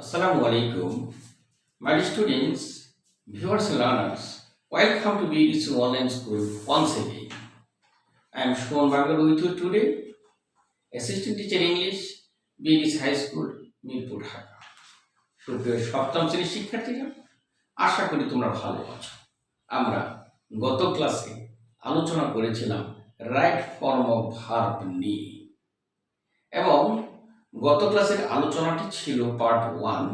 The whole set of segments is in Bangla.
Assalamu alaikum, my students, viewers and learners. Welcome to BDC Online School once again. I am Shon Bangal with you today, Assistant Teacher English, BDC High School, Mirpur Dhaka. সুপ্রিয় সপ্তম শ্রেণীর শিক্ষার্থীরা, আশা করি তোমরা ভালো আছো। আমরা গত ক্লাসে আলোচনা করেছিলাম রাইট ফর্ম অফ ভার্ব নিয়ে, এবং গত ক্লাসের আলোচনাটি ছিল পার্ট 1।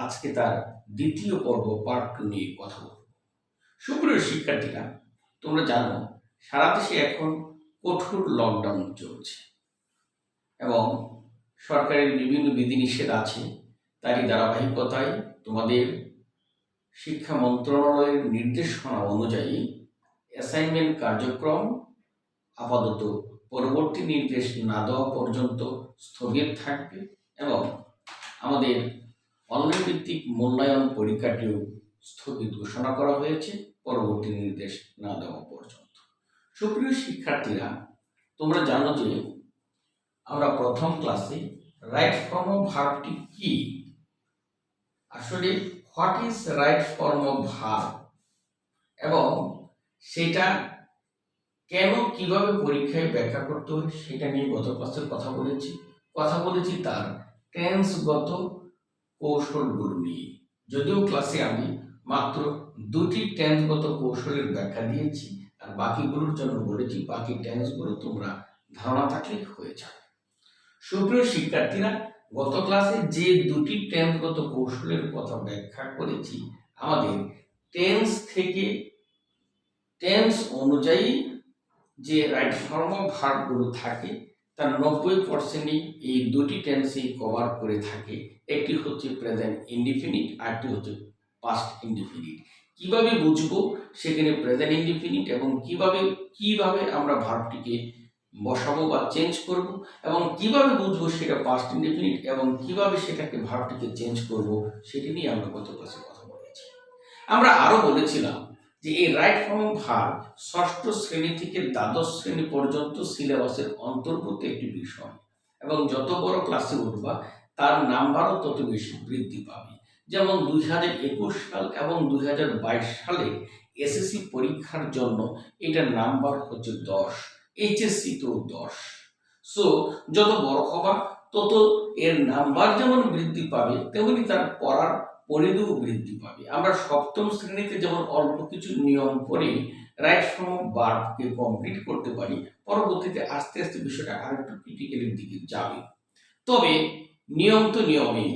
আজকে তার দ্বিতীয় পর্ব পার্ট 2 নিয়ে কথা বলব। সুপ্রিয় শিক্ষার্থীরা, তোমরা জানো সারা দেশে এখন কঠোর লকডাউন চলছে এবং সরকারের বিভিন্ন বিধিনিষেধ আছে। তারই ধারাবাহিকতায় তোমাদের শিক্ষা মন্ত্রণালয়ের নির্দেশনা অনুযায়ী অ্যাসাইনমেন্ট কার্যক্রম আপাতত পরবর্তী নির্দেশ না দেওয়া পর্যন্ত স্থগিত থাকবে এবং আমাদের অনলাইন ভিত্তিক মূল্যায়ন পরীক্ষাটিও স্থগিত ঘোষণা করা হয়েছে পরবর্তী নির্দেশ না দেওয়া পর্যন্ত। সুপ্রিয় শিক্ষার্থীরা, তোমরা জানো যে আমরা প্রথম ক্লাসে রাইট ফর্ম অফ ভার্বটি কি, আসলে what is right form of verb এবং সেটা কেন কিভাবে পরীক্ষায় ব্যাখ্যা করতে হয় সেটা নিয়ে গত ক্লাসে কথা বলেছি তার টেন্সগত কৌশলগুলো নিয়ে। যদিও ক্লাসে আমি মাত্র 2টি টেন্সগত কৌশলের ব্যাখ্যা দিয়েছি, আর বাকিগুলোর জন্য বলেছি বাকি টেন্সগুলো তোমরা ধারণা থাকলে হয়ে যাবে। সুপ্রিয় শিক্ষার্থীরা, গত ক্লাসে যে 2টি টেন্সগত কৌশলের কথা ব্যাখ্যা করেছি, আমাদের টেন্স অনুযায়ী যে রাইট ফর্ম অফ ভার্বগুলো থাকে তার 90%ই এই 2টি টেন্সেই কভার করে থাকে। একটি হচ্ছে প্রেজেন্ট ইনডিফিনিট, আরেকটি হচ্ছে পাস্ট ইনডিফিনিট। কিভাবে বুঝবো সেখানে প্রেজেন্ট ইনডিফিনিট এবং কিভাবে আমরা ভার্বটিকে বসাবো বা চেঞ্জ করব, এবং কিভাবে বুঝবো সেটা পাস্ট ইনডিফিনিট এবং কিভাবে সেটাকে ভার্বটিকে চেঞ্জ করব, সেটি নিয়ে আমরা গত ক্লাসে কথা বলেছি। আমরা আরো বলেছিলাম যে এই রাইট ফর্ম অফ ভার্ব ষষ্ঠ শ্রেণী থেকে দ্বাদশ শ্রেণী পর্যন্ত সিলেবাসের অন্তর্ভুক্ত একটি বিষয়, এবং যত বড় ক্লাসে উঠবা তার নাম্বারও তত বেশি বৃদ্ধি পাবে। যেমন 2021 সাল এবং 2022 সালে এসএসসি পরীক্ষার জন্য এটার নাম্বার হচ্ছে 10, এইচএসসি তো 10। সো যত বড় হবা তত এর নাম্বার যেমন বৃদ্ধি পাবে, তেমনি তার পড়ার পরিধিও বৃদ্ধি পাবে। আমরা সপ্তম শ্রেণীতে যেমন অল্প কিছু নিয়ম করে রাইট ফর্ম অফ ভার্বকে কমপ্লিট করতে পারি, পরবর্তীতে আস্তে আস্তে বিষয়টা আরেকটু ক্রিটিক্যালের দিকে যাবে। তবে নিয়ম তো নিয়মই,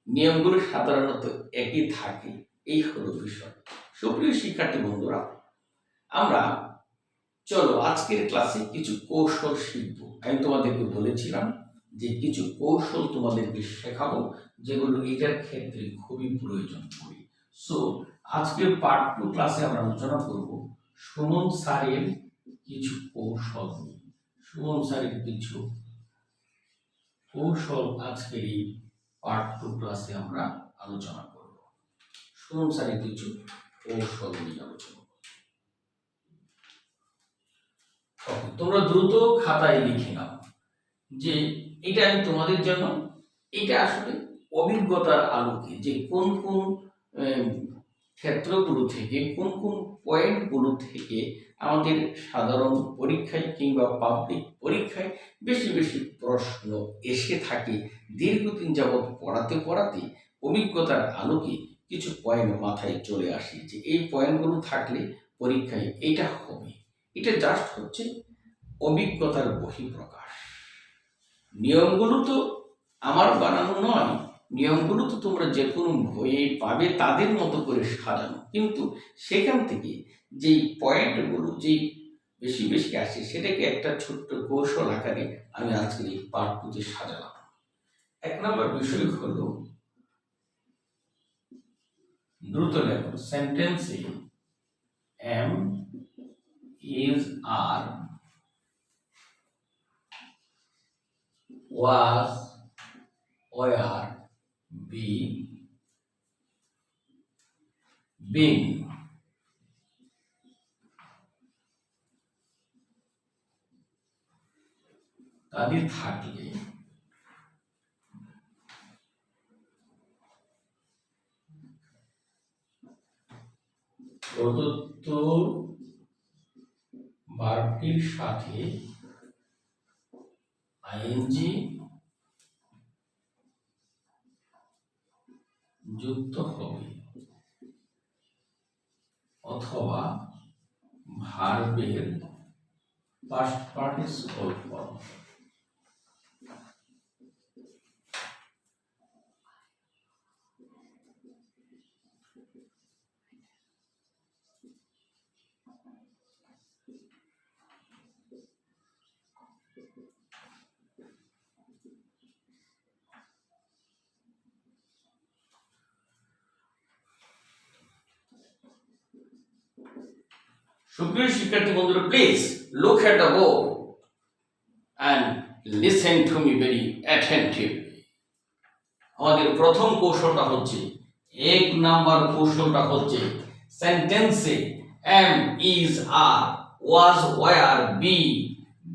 নিয়মগুলো সাধারণত একই থাকে, এই হলো বিষয়। সুপ্রিয় শিক্ষার্থী বন্ধুরা, আমরা চলো আজকের ক্লাসে কিছু কৌশল শিখব। আমি তোমাদেরকে বলেছিলাম যে কিছু কৌশল তোমাদেরকে শেখাবো যেগুলো এটার ক্ষেত্রে খুবই প্রয়োজন পড়ে। সো আজকের পার্ট 2 ক্লাসে আমরা আলোচনা করব সুমন স্যারের কিছু কৌশল নিয়ে। সুমন স্যারের কিছু কৌশল আজকের এই পার্ট 2 ক্লাসে আমরা আলোচনা করব। সুমন স্যারের কিছু কৌশল নিয়ে আলোচনা। তোমরা দ্রুত খাতায় লিখে নাও যে এটা আমি তোমাদের জন্য, এটা আসলে অভিজ্ঞতার আলোকে যে কোন কোন ক্ষেত্রগুলো থেকে কোন কোন পয়েন্টগুলো থেকে আমাদের সাধারণ পরীক্ষায় কিংবা পাবলিক পরীক্ষায় বেশি বেশি প্রশ্ন এসে থাকে। দীর্ঘদিন যাবৎ পড়াতে অভিজ্ঞতার আলোকে কিছু পয়েন্ট মাথায় চলে আসে যে এই পয়েন্টগুলো থাকলে পরীক্ষায় এটা হবে। এটা জাস্ট হচ্ছে অভিজ্ঞতার বহিঃপ্রকাশ। নিয়মগুলো তো আমার বানানো নয়, নিয়মগুলো তো তোমরা যে কোনো বইয়ে পাবে তাদের মতো করে সাজানো, কিন্তু সেখান থেকে যেই পয়েন্টগুলো যেই বেশি বেশি আসে সেটাকে একটা ছোট্ট কৌশল আকারে আমি আজকের এই পার্ট 2-তে সাজালাম। 1 নম্বর বিষয় হলো দ্রুত লেখো সেন্টেন্সে am, is, are, was, were, be, been। তাদের থাকলে প্রদত্ত ভার্বটির সাথে আইএনজি যুক্ত হবে অথবা ভার্বের পাস্ট পার্টিসিপল ফর্ম। সুপ্রিয় শিক্ষার্থী বন্ধুরা, please look at the board and listen to me very attentively. আমাদের প্রথম কৌশলটা হচ্ছে, এক নাম্বার কৌশলটা হচ্ছে সেন্টেন্সে am, is, are, was, were, be,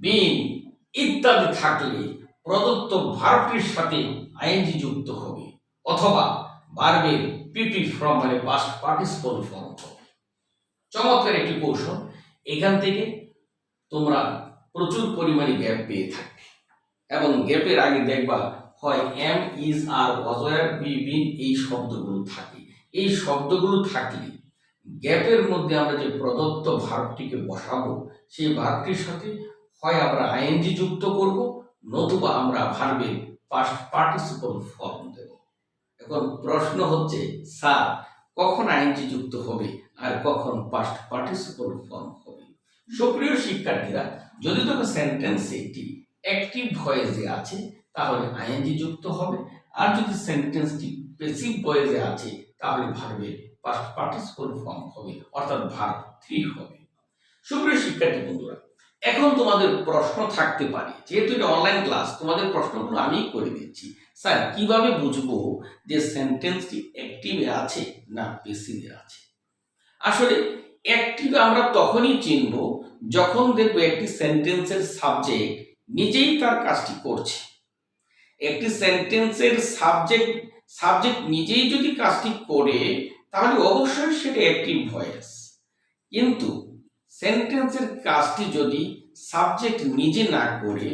been ইত্যাদি থাকলে প্রদত্ত ভার্বটির সাথে আইএনজি যুক্ত হবে অথবা ভার্বের পিপি ফর্ম মানে পাস্ট পার্টিসিপল ফর্ম হবে। চমৎকার একটি কৌশল। এখান থেকে তোমরা প্রচুর পরিমাণে গ্যাপ পেয়ে থাকবে এবং গ্যাপের আগে দেখবা হয় am, is, are, was, were, be, been এই শব্দগুলো থাকে। এই শব্দগুলো থাকলে গ্যাপের মধ্যে আমরা যে প্রদত্ত ভার্বটিকে বসাবো সেই ভার্বটির সাথে হয় আমরা আইএনজি যুক্ত করব, নতুবা আমরা ভার্বের পাস্ট পার্টিসিপল ফর্ম দেব। এখন প্রশ্ন হচ্ছে, স্যার কখন আইএনজি যুক্ত হবে আর কখন পাস্ট পার্টিসিপল ফর্ম হবে? সুপ্রিয় শিক্ষার্থীরা, যদি তোকে সেন্টেন্সে একটি অ্যাক্টিভ ভয়েসে আছে তাহলে আইএনজি যুক্ত হবে, আর যদি সেন্টেন্সটি প্যাসিভ ভয়েসে আছে তাহলে ভার্বের পাস্ট পার্টিসিপল ফর্ম হবে, অর্থাৎ ভার্ব 3 হবে। সুপ্রিয় শিক্ষার্থী বন্ধুরা, এখন তোমাদের প্রশ্ন থাকতে পারে, যেহেতু এটা অনলাইন ক্লাস তোমাদের প্রশ্নগুলো আমি করে দিচ্ছি, স্যার কিভাবে বুঝবো যে সেন্টেন্সটি অ্যাক্টিভে আছে না প্যাসিভে আছে? আসলে অ্যাক্টিভ আমরা তখনই চিনব যখন দেখবো একটি সেন্টেন্সের সাবজেক্ট নিজেই তার কাজটি করছে। একটি সেন্টেন্সের সাবজেক্ট নিজেই যদি কাজটি করে তাহলে অবশ্যই সেটা অ্যাক্টিভ ভয়েস। কিন্তু সেন্টেন্সের কাজটি যদি সাবজেক্ট নিজে না করে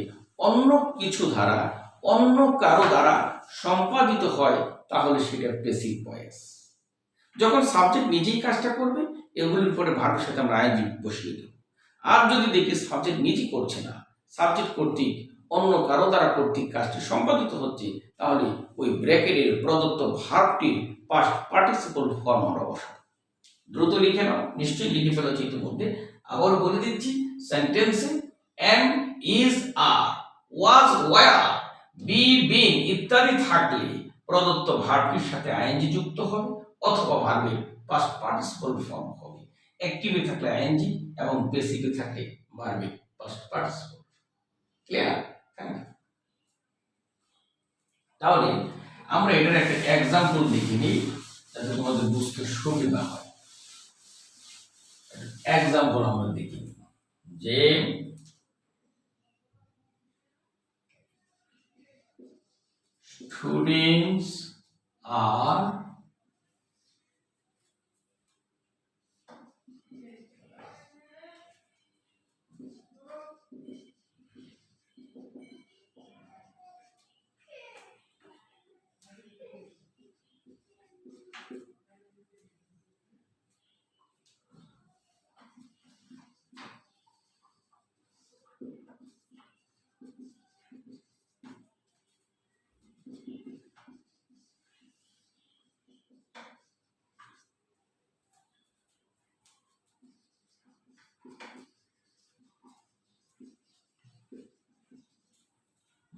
অন্য কিছু দ্বারা, অন্য কারো দ্বারা সম্পাদিত হয় তাহলে সেটা প্যাসিভ ভয়েস। যখন সাবজেক্ট নিজেই কাজটা করবে এগুলির পরে ভার্বের সাথে আমরা আইএনজি বসিয়ে দেব। আর যদি দেখি সাবজেক্ট নিজেই করছে না, সাবজেক্ট কর্তৃক অন্য কারো দ্বারা কর্তৃক কাজটি সম্পাদিত হচ্ছে, তাহলে ওই ব্র্যাকেটের প্রদত্ত ভার্বটির পাস্ট পার্টিসিপল ফর্ম আমরা বসাবো। দ্রুত লিখে নাও, নিশ্চয়ই লিখে ফেলেছি ইতিমধ্যে। আবার বলে দিচ্ছি, সেন্টেন্সে am, is, are, was, were, be, been ইত্যাদি থাকলে প্রদত্ত ভার্বটির সাথে আইএনজি যুক্ত হবে অথবা ভার্বের পাস্ট পার্টিসিপল ফর্ম হবে। অ্যাক্টিভে থাকলে আইএনজি এবং প্যাসিভে থাকলে ভার্বের পাস্ট পার্টিসিপল। ক্লিয়ার? তাহলে আমরা এটার একটা এক্সাম্পল দেখে নিই যাতে তোমাদের বুঝতে সুবিধা হয়। এক্সাম্পল আমরা দেখি যে students are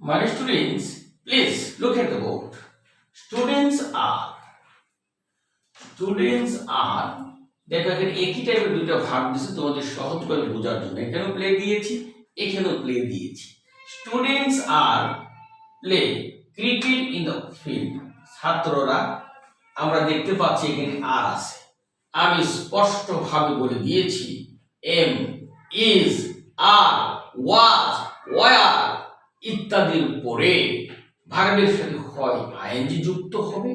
My students, please look at the board. Students are দেখো এখানে একই টাইপের দুটো ভাগ দিয়েছে তোমাদের সহজ করে বোঝার জন্য। এখানেও প্লে দিয়েছি, এখানেও প্লে দিয়েছি। Students are play cricket in the field. ছাত্ররা, আমরা দেখতে পাচ্ছি এখানে আর আছে। আমি স্পষ্টভাবে বলে দিয়েছি am, is, are, was, were ইত্যাদির পরে ভার্বের সাথে হয় আইএনজি যুক্ত হবে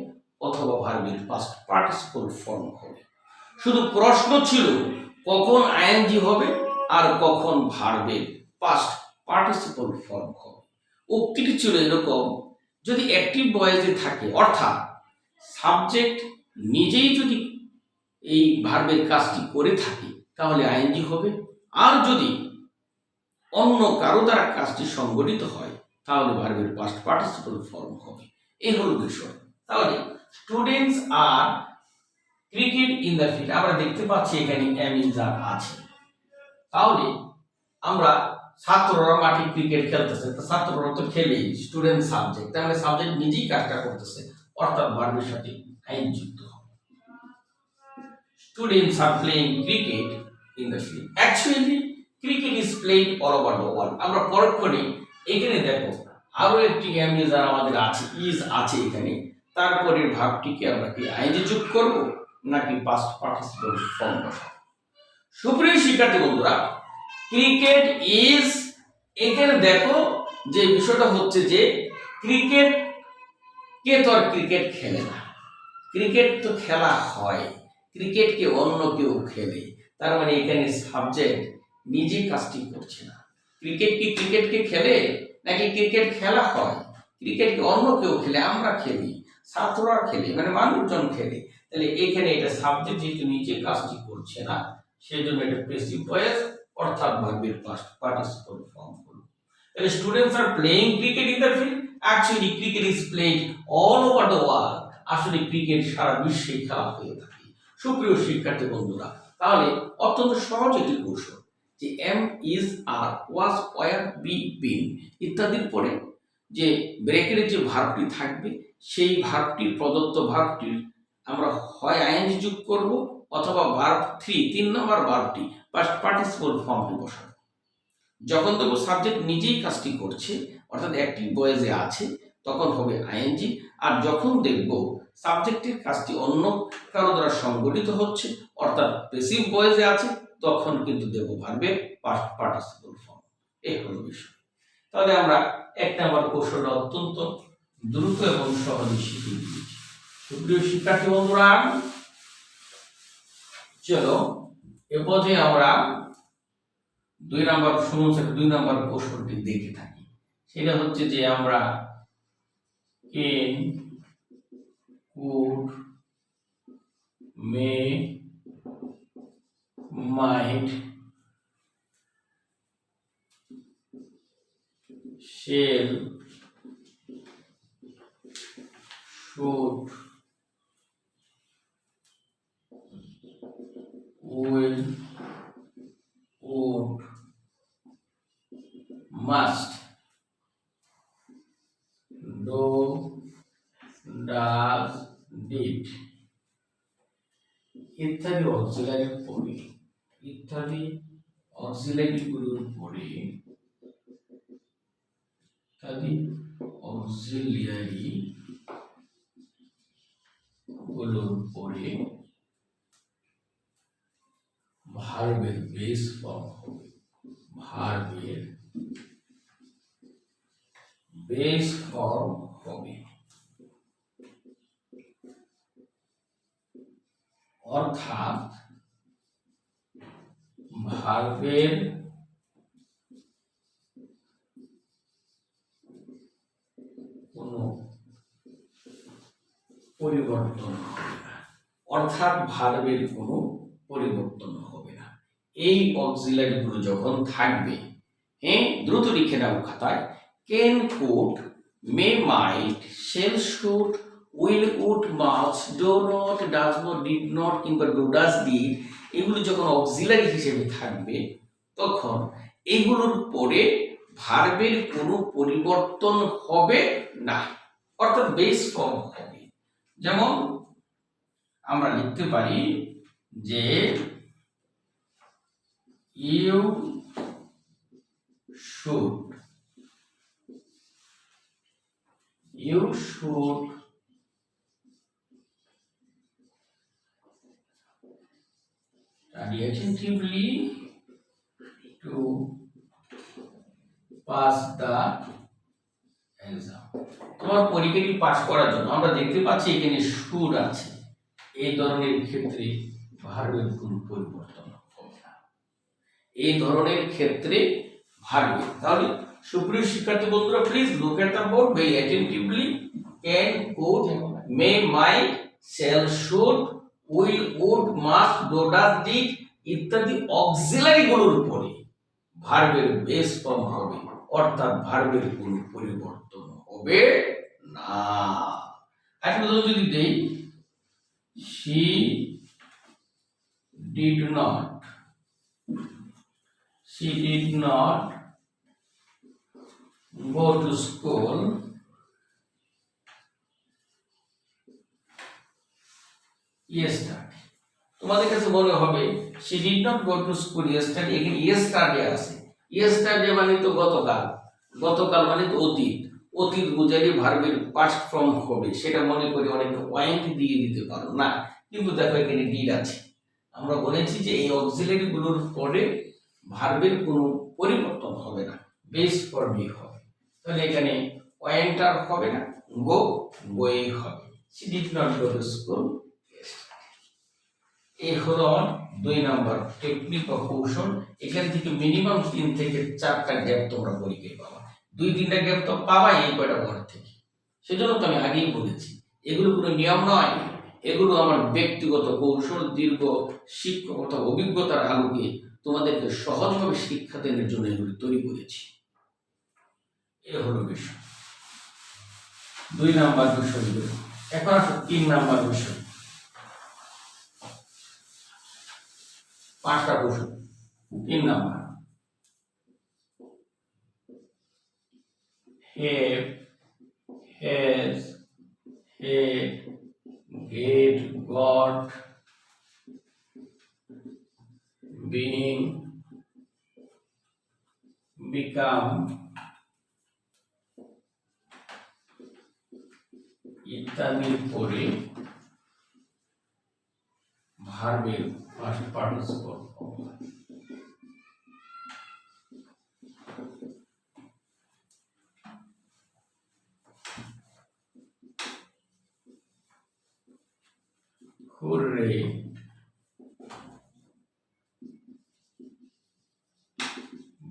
অথবা ভার্বের পাস্ট পার্টিসিপল ফর্ম হবে। শুধু প্রশ্ন ছিল কখন আইএনজি হবে আর কখন ভার্বের পাস্ট পার্টিসিপল ফর্ম হবে। উক্তিটি ছিল এরকম, যদি অ্যাক্টিভ ভয়েসে থাকে অর্থাৎ সাবজেক্ট নিজেই যদি এই ভার্বের কাজটি করে থাকে তাহলে আইএনজি হবে, আর যদি অন্য কারো দ্বারা কাজটি সংগঠিত হয় তাহলে ভার্বের পাস্ট পার্টিসিপল ফর্ম হবে। এই হলো বিষয়। তাহলে students are cricket in the field, আমরা দেখতে পাচ্ছি এখানে এম ইজ আর আছে, তাহলে আমরা ছাত্ররা মাঠে ক্রিকেট খেলতেছে, তো ছাত্ররা তো খেলেই, স্টুডেন্ট সাবজেক্ট, তাহলে সাবজেক্ট নিজেই কাজটা করতেছে অর্থাৎ ভার্বের সাথে আইন যুক্ত হবে। Students are playing cricket in the field, actually cricket is played all over the world. আমরা পরক্ষণে এখানে দেখো আরো একটি এম ইজ আর আমাদের আছে, ইজ আছে এখানে, তারপরে ভাবটিকে আমরা কি আইনজি যোগ করব নাকি পাস্ট পার্টিসিপল ফর্ম বসাবো? সুপ্রিয় শিক্ষার্থী বন্ধুরা, ক্রিকেট ইজ, এখানে দেখো যে বিষয়টা হচ্ছে যে ক্রিকেট কে তো আর ক্রিকেট খেলে না, ক্রিকেট তো খেলা হয়, ক্রিকেটকে অন্য কেউ খেলে, তার মানে এখানে সাবজেক্ট নিজে কাজটি করছে না। ক্রিকেট কি ক্রিকেটকে খেলে নাকি ক্রিকেট খেলা হয়? ক্রিকেটকে অন্য কেউ খেলে, আমরা খেলি, ছাত্ররা খেলে, মানে মানুষজন খেলে, তাহলে এখানে এটা সাবজেক্ট যেহেতু নিজে কাজটি করছে না সেজন্য এটা প্যাসিভ ভয়েস অর্থাৎ ভার্বের পাস্ট পার্টিসিপল ফর্ম হলো। তাহলে students are playing cricket in the field, actually cricket is played all over the world, আসলে ক্রিকেট সারা বিশ্বে খেলা হয়ে থাকে। সুপ্রিয় শিক্ষার্থী বন্ধুরা, তাহলে অত্যন্ত সহজ একটি কৌশল যে am is are, was, were, be, been ইত্যাদির পরে যে ব্রেকের যে ভার্বটি থাকবে সেই ভার্বটির প্রদত্ত ভার্বটির আমরা হয় আইএনজি যোগ করব অথবা ভার্ব 3 নম্বর ভার্বটি পাস্ট পার্টিসিপল ফর্মটি বসাবো। যখন দেখব সাবজেক্ট নিজেই কাজটি করছে অর্থাৎ অ্যাক্টিভ ভয়েসে আছে তখন হবে আইএনজি, আর যখন দেখব সাবজেক্টের কাজটি অন্য কারো দ্বারা সংগঠিত হচ্ছে অর্থাৎ প্যাসিভ ভয়েসে আছে তখন কিন্তু দেব ভার্বের পাস্ট পার্টিসিপল ফর্ম। এই হলো বিষয়। তাহলে আমরা 1 নম্বর কৌশলটা অত্যন্ত দ্রুত এবং সহজে শিখে দিয়েছি। সুপ্রিয় শিক্ষার্থী বন্ধুরা, চলো এরপর আমরা 2 নম্বর সমস্যা 2 নম্বর কৌশলটি দেখে থাকি। সেটা হচ্ছে যে আমরা can, could, may, might, shall, should, will, would, must, do, does, did ইত্যাদি অক্সিলারি পড়ি, ইত্যাদি অক্সিলারি গুলোর পড়ি, ইত্যাদি অক্সিলিয়ারি গুলোর পড়ে ভার্বের বেস ফর্ম হবে, ভার্বের বেস ফর্ম হবে, অর্থাৎ ভার্বের কোনো পরিবর্তন হবে না, অর্থাৎ ভার্বের কোনো পরিবর্তন হবে না। এই অক্সিলারি গুলো যখন থাকবে, হ্যাঁ দ্রুত লিখে নাও খাতায়, can, could, may, might, shall, should, will, would, must, do not, does not, did not কিংবা ডু ডাজ ডিড এগুলো যখন অক্সিলারি হিসেবে থাকবে তখন এগুলোর পরে ভার্বের কোনো পরিবর্তন হবে না, অর্থাৎ বেস ফর্ম হবে। যেমন আমরা লিখতে পারি যে you should, you should study attentively to pass the exam. তোমার পরীক্ষাটি পাস করার জন্য আমরা দেখতে পাচ্ছি এখানে শুড আছে, এই ধরনের ক্ষেত্রে ভার্বের কোনো পরিবর্তন হবে না এই ধরনের ক্ষেত্রে ভার্বে। তাহলে সুপ্রিয় শিক্ষার্থী বন্ধুরা, please look at the board very attentively. Can, could, may, might, shall, should, will, would, must, do, does, did ইত্যাদি অক্সিলারি গুলোর উপরে ভার্বের বেস ফর্ম হবে, অর্থাৎ ভার্বের কোনো পরিবর্তন হবে না। একটা যদি দেই, she did not go to school yesterday। তোমাদের কাছে মনে হবে she did not go to school yesterday, এখানে yesterday আছে। yesterday মানে তো গতকাল, গতকাল মানে তো অতীত, অতীত বুঝালে ভার্বের পাস্ট ফর্ম হবে, সেটা মনে করে অনেকে ওয়াইন্ট দিয়ে দিতে পারো না, কিন্তু দেখো এখানে ডিড আছে। আমরা বলেছি যে এই অক্সিলারি গুলোর পরে ভার্বের কোনো পরিবর্তন হবে না, বেস ফর্মই হবে। তাহলে এখানে ওয়াইন্ট আর হবে না, গো, গোই হবে। she did not go to school yesterday। এই হলো 2 নাম্বার টেকনিক বা কৌশল। এখান থেকে মিনিমাম 3 থেকে 4টা গ্যাপ তোমরা পরীক্ষায় পাবা। 2-3টা গ্যাপ তো পাবাই এই কয়টা ওয়ার্ড থেকে। সেজন্য তো আমি আগেই বলেছি এগুলো কোনো নিয়ম নয়, এগুলো আমার ব্যক্তিগত কৌশল, দীর্ঘ শিক্ষকতা অভিজ্ঞতার আলোকে তোমাদেরকে সহজভাবে শিক্ষা দেওয়ার জন্য এগুলো তৈরি করেছি। এ হলো বিষয়, 2 নাম্বার বিষয়গুলো। এখন আসো 3 নাম্বার বিষয়, 5টা প্রশ্ন। 3 number, have, has, had, get, got, been, become ইত্যাদির পরে ভার্বের পাস্ট পার্টিসিপল ফর্ম হয়। Hooray,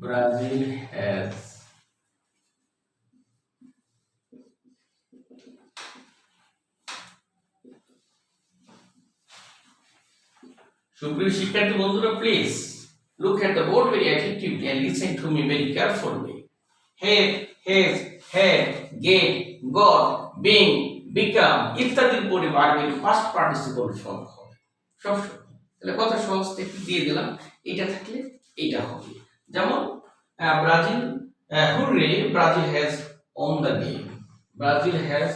Brazil has সুপ্রিয় শিক্ষার্থী বন্ধুরা, please look at the board very attentively and listen to me very carefully. Have, has, had, get, got, been, become ইত্যাদির পরে ভার্বের পাস্ট পার্টিসিপল ফর্ম হবে সব সময়। তাহলে কথা সহজ থেকে দিয়ে দিলাম, এটা থাকলে এটা হবে। যেমন Brazil, hurray, Brazil has won the game, Brazil has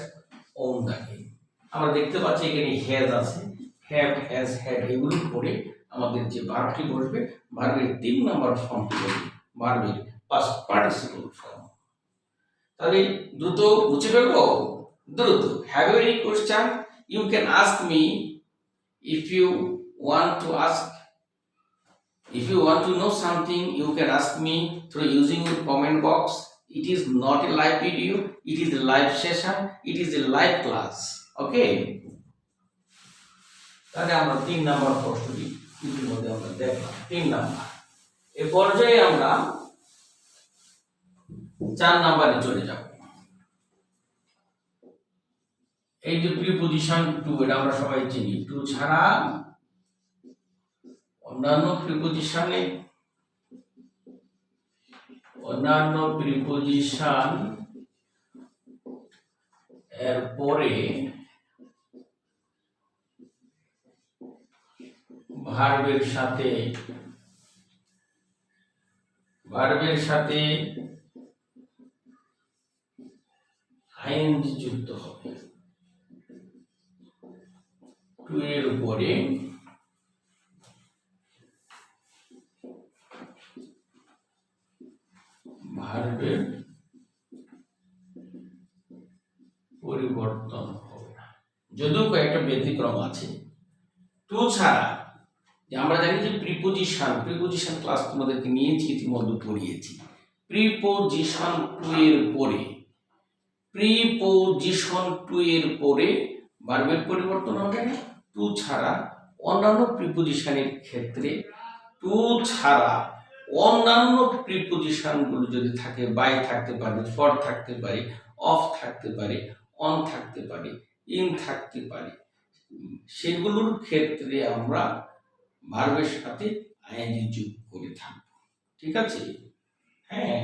won the game. আমরা দেখতে পাচ্ছি এখানে হ্যাজ আছে, হ্যাভ, হ্যাজ, হ্যাড এগুলোর পরে আমাদের যে ভার্বটি বসবে, ভার্বের 3 নাম্বার ফর্মটি হবে ভার্বের পাস্ট পার্টিসিপল ফর্ম। তাহলে দ্রুত বুঝে ফেলবো, দ্রুত। Have you any question? You can ask me if you want to ask, if you want to know something, you can ask me through using your comment box. It is not a live video, it is a live session, it is a live class, okay? তাহলে আমরা 3 নাম্বার প্রশ্নটি ইতিমধ্যে আমরা দেখলাম। 3 নাম্বার, এই পর্যায়ে আমরা 4 নাম্বারে চলে যাব। এই যে প্রিপজিশন টু, এটা আমরা সবাই চিনি। টু ছাড়া অন্যান্য প্রিপজিশন এর পরে ভার্বের সাথে আইএনজি যুক্ত হবে। টু এর উপরে ভার্বের পরিবর্তন হবে না, যদিও কয়েকটা ব্যতিক্রম আছে। টু ছাড়া, যে আমরা জানি যে প্রিপজিশন ক্লাস তোমাদেরকে নিয়েছি, ইতিমধ্যে পড়িয়েছি। প্রিপজিশন টু এর পরে ভার্বের পরিবর্তন হবে না। টু ছাড়া অন্যান্য প্রিপোজিশনের ক্ষেত্রে টু ছাড়া অন্যান্য প্রিপোজিশনগুলো যদি থাকে, বাই থাকতে পারে, ফর থাকতে পারে, অফ থাকতে পারে, অন থাকতে পারে, ইন থাকতে পারে, সেগুলোর ক্ষেত্রে আমরা ভার্বের সাথে আইএনজি যোগ করে থাকবো। ঠিক আছে? হ্যাঁ,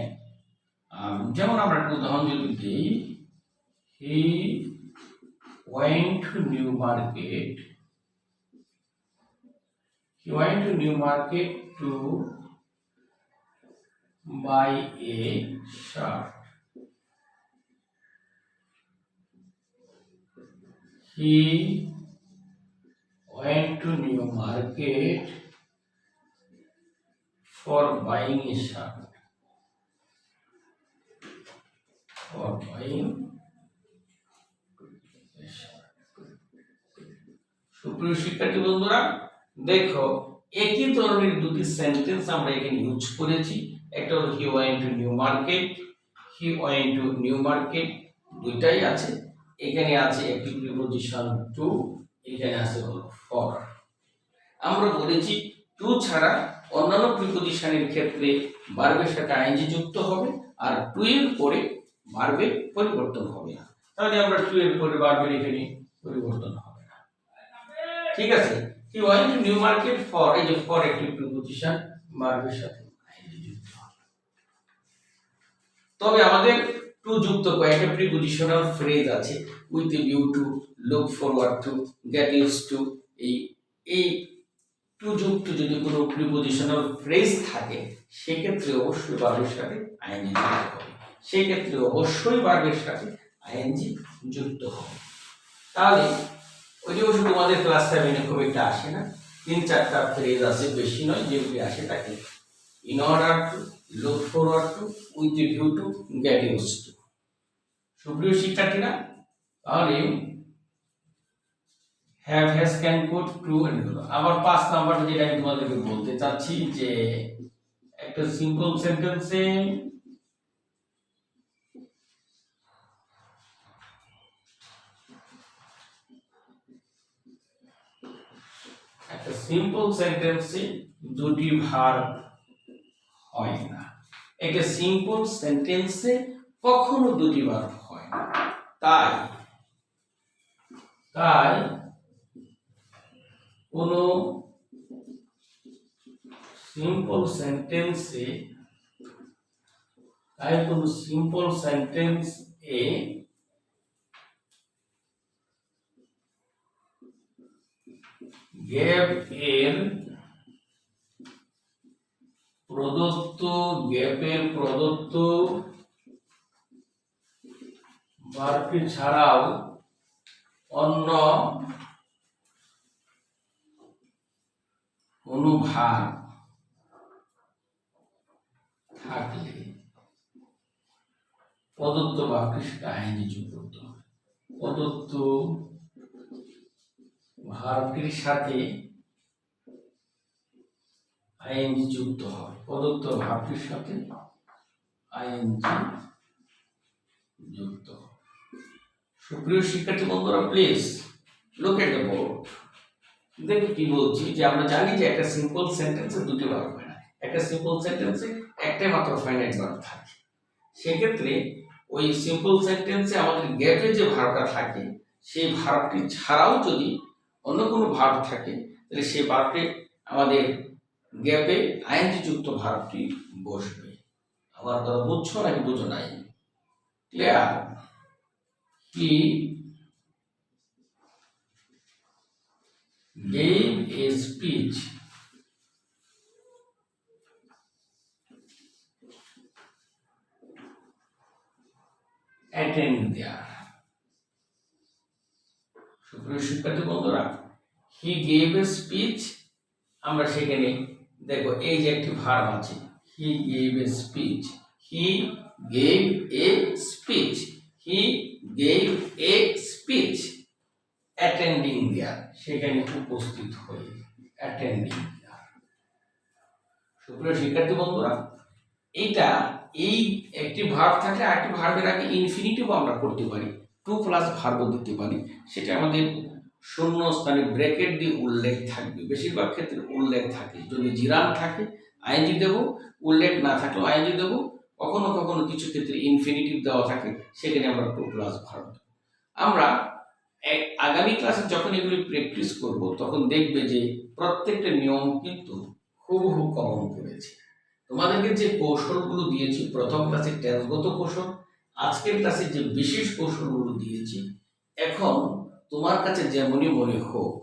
যেমন আমরা একটা উদাহরণ যদি দিই, হি went to new market. He went to new market to buy a shirt. He went to new market for buying a shirt. For buying a shirt. সুপ্রিয় শিক্ষার্থী বন্ধুরা, দেখো একই ধরনের দুটি সেন্টেন্স আমরা এখানে ইউজ করেছি। একটা হলো he went to new market, he went to new market, দুইটাই আছে। এখানে আছে একটি প্রিপোজিশন টু, এখানে আছে হলো ফর। আমরা বলেছি টু ছাড়া অন্যান্য প্রিপোজিশনের ক্ষেত্রে ভার্বের সাথে আইএনজি যুক্ত হবে, আর টু এর পরে ভার্বের পরিবর্তন হবে না। তাহলে আমরা টু এর পরে ভার্বের এখানে পরিবর্তন হবে না। ঠিক আছে? He went to new market for, এই যে ফর একটি প্রিপোজিশন, ভার্বের সাথে আইএনজি যুক্ত হবে। তবে আমাদের টু যুক্ত কয়েকটা প্রিপোজিশনাল ফ্রেজ আছে, with a view to, look forward to, get used to. এই টু যুক্ত যদি কোনো প্রিপোজিশনাল ফ্রেজ থাকে, সেক্ষেত্রে অবশ্যই ভার্বের সাথে আইএনজি যুক্ত হবে। সেক্ষেত্রে অবশ্যই ভার্বের সাথে আইএনজি যুক্ত হবে। তাহলে ওই যে ওষুধ তোমাদের ক্লাস 7-এ খুব একটা আসে না, 3-4টা ফ্রেজ আছে, বেশি নয়, যেগুলি আসে তাকে in order to, look forward to, with a view to, get used to. সুপ্রিয় শিক্ষার্থীরা, তাহলে have, has, can, could, to end হলো। আবার 5 নাম্বারটা যেটা আমি তোমাদেরকে বলতে চাচ্ছি, যে একটা সিম্পল সেন্টেন্সে দুটি ভার্ব হয় না। একটা সিম্পল সেন্টেন্সে কখনো দুটি ভার্ব হয় না। তাই কোনো সিম্পল সেন্টেন্স এ গ্যাপের প্রদত্ত ভার্বটি ছাড়াও অন্য কোনো ভার্ব থাকলে প্রদত্ত ভার্বটির সাথে আইএনজি যোগ করতে হবে। প্রদত্ত ভার্বটির সাথে আইএনজি যুক্ত হবে। প্রদত্ত ভার্বটির সাথে আইএনজি যুক্ত হবে। সুপ্রিয় শিক্ষার্থী বন্ধুরা, please look at the board. দেখো কি বলছি, যে আমরা জানি যে একটা সিম্পল সেন্টেন্সে দুটি ভার্ব হয় না। একটা সিম্পল সেন্টেন্সে একটাই মাত্র ফাইনাইট ভার্ব থাকে। সেক্ষেত্রে ওই সিম্পল সেন্টেন্সে আমাদের গ্যাপে যে ভার্বটা থাকে, সেই ভার্বটি ছাড়াও যদি অন্য কোনো ভার্ব থাকে, তাহলে সেই ভার্বটি আমাদের গ্যাপে আইএনজি যুক্ত ভার্বটি বসবে। আমার কথা বুঝছো নাকি বুঝো নাই? Clear? He gave a speech attend there. সুপ্রিয় শিক্ষার্থী বন্ধুরা, হি গেভ এ স্পিচ, আমরা সেখানে দেখো এই যে একটি ভার্ব আছে, he gave a speech, he gave a speech, he gave a speech attending there, সেখানে উপস্থিত হয়ে, অ্যাটেন্ডিং দেয়ার। সুপ্রিয় শিক্ষার্থী বন্ধুরা, এইটা এই একটি ভার্ব থাকলে আরেকটি ভার্বের আগে ইনফিনিটিভ আমরা করতে পারি, টু প্লাস ভার্ব দিতে পারি, সেটা আমাদের শূন্য স্থানে ব্র্যাকেট দিয়ে উল্লেখ থাকবে, বেশিরভাগ ক্ষেত্রে উল্লেখ থাকে। যদি জিরান থাকে আইএনজি দেব, উল্লেখ না থাকলেও আইএনজি দেব। কখনো কখনো কিছু ক্ষেত্রে ইনফিনিটিভ দেওয়া থাকে, সেখানে আমরা টু প্লাস ভার্ব দেব। আমরা আগামী ক্লাসে যখন এগুলি প্র্যাকটিস করব তখন দেখবে যে প্রত্যেকটা নিয়ম কিন্তু হুবহু কমন করেছে। তোমাদেরকে যে কৌশলগুলো দিয়েছি প্রথম ক্লাসে টেন্সগত কৌশল, আজকের ক্লাসে যে বিশেষ কৌশলগুলো দিয়েছি, এখন তোমার কাছে যেমনই মনে হোক,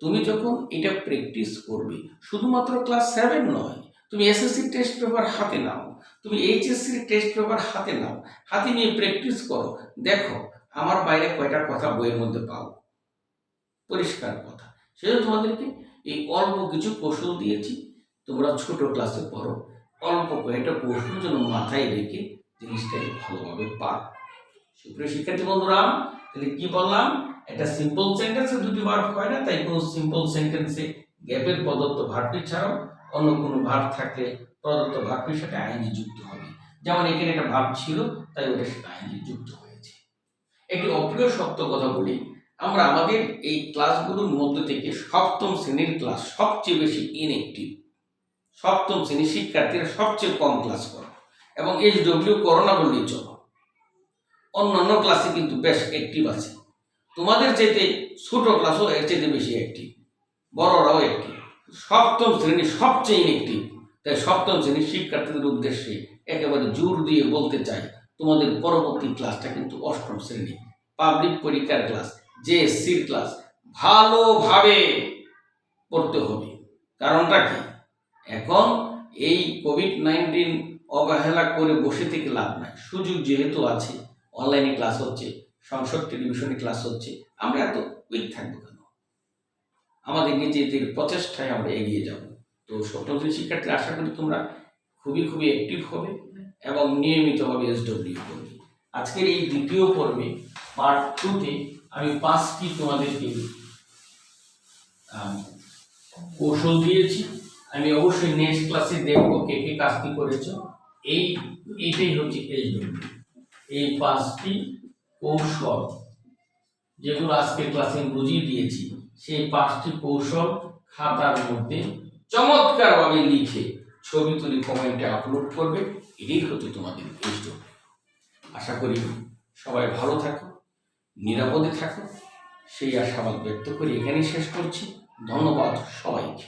তুমি যখন এটা প্র্যাকটিস করবে, শুধুমাত্র ক্লাস 7 নয়, তুমি এসএসসি টেস্ট পেপার হাতে নাও, তুমি এইচএসসি টেস্ট পেপার হাতে নাও, হাতে নিয়ে প্র্যাকটিস করো, দেখো আমার বাইরে কয়টা কথা বইয়ের মধ্যে পাও, পরিষ্কার কথা। সেজন্য তোমাদেরকে এই অল্প কিছু কৌশল দিয়েছি, তোমরা ছোট ক্লাসে পড়ো, অল্প কয়েকটা কৌশল যেন মাথায় রেখে জিনিসটাকে ভালোভাবে পারো। সুপ্রিয় শিক্ষার্থী বন্ধুরা, তাহলে কি বললাম, এটা সিম্পল সেন্টেন্সে দুটি ভার্ব হয় না, তাই কোনো সিম্পল সেন্টেন্সে গ্যাপের প্রদত্ত ভার্বটি ছাড়াও অন্য কোনো ভার্ব থাকলে প্রদত্ত ভার্বটির সাথে আইএনজি যুক্ত হবে। যেমন এখানে একটা ভার্ব ছিল, তাই ওটার সাথে আইএনজি যুক্ত হয়েছে। একটি অপ্রিয় সত্য কথা বলি, আমরা আমাদের এই ক্লাসগুলোর মধ্যে থেকে সপ্তম শ্রেণীর ক্লাস সবচেয়ে বেশি ইনঅ্যাক্টিভ। সপ্তম শ্রেণীর শিক্ষার্থীরা সবচেয়ে কম ক্লাস করে এবং এইচডব্লিউ করোনা বললেই চলো। অন্যান্য ক্লাসে কিন্তু বেশ অ্যাক্টিভ আছে। তোমাদের চাইতে ছোট ক্লাসও এর চাইতে বেশি অ্যাক্টিভ, বড়রাও অ্যাক্টিভ। সপ্তম শ্রেণী সবচেয়ে ইনঅ্যাক্টিভ। তাই সপ্তম শ্রেণীর শিক্ষার্থীদের উদ্দেশ্যে একেবারে জোর দিয়ে বলতে চাই, তোমাদের পরবর্তী ক্লাসটা কিন্তু অষ্টম শ্রেণী পাবলিক পরীক্ষার ক্লাস, জেএসসির ক্লাস ভালোভাবে পড়তে হবে। কারণটা কি, এখন এই কোভিড-19 অবহেলা করে বসে থেকে লাভ নাই। সুযোগ যেহেতু আছে, অনলাইনে ক্লাস হচ্ছে, সংসদ টেলিভিশনে ক্লাস হচ্ছে, আমরা এত উইক থাকবো কেন? আমাদের নিজেদের প্রচেষ্টায় আমরা এগিয়ে যাব। তো সপ্তম শ্রেণীর শিক্ষার্থী আশা করি তোমরা খুবই অ্যাক্টিভ হবে এবং নিয়মিতভাবে এসডব্লিউ করবে। আজকের এই দ্বিতীয় পর্বে পার্ট 2-তে আমি 5টি তোমাদেরকে কৌশল দিয়েছি। আমি অবশ্যই নেক্সট ক্লাসে দেখবো কে কে কাজটি করেছো। এইটাই হচ্ছে এসডব্লিউ। এই 5টি কৌশল যেগুলো আজকে ক্লাসে বুঝিয়ে দিয়েছি, সেই 5টি কৌশল খাতার মধ্যে চমৎকারভাবে লিখে ছবি তুলে কমেন্টে আপলোড করবে। এটাই হচ্ছে তোমাদের এসডব্লিউ। আশা করি সবাই ভালো থাকো, নিরাপদে থাকো, সেই আশাবাদ ব্যক্ত করে এখানেই শেষ করছি। ধন্যবাদ সবাইকে।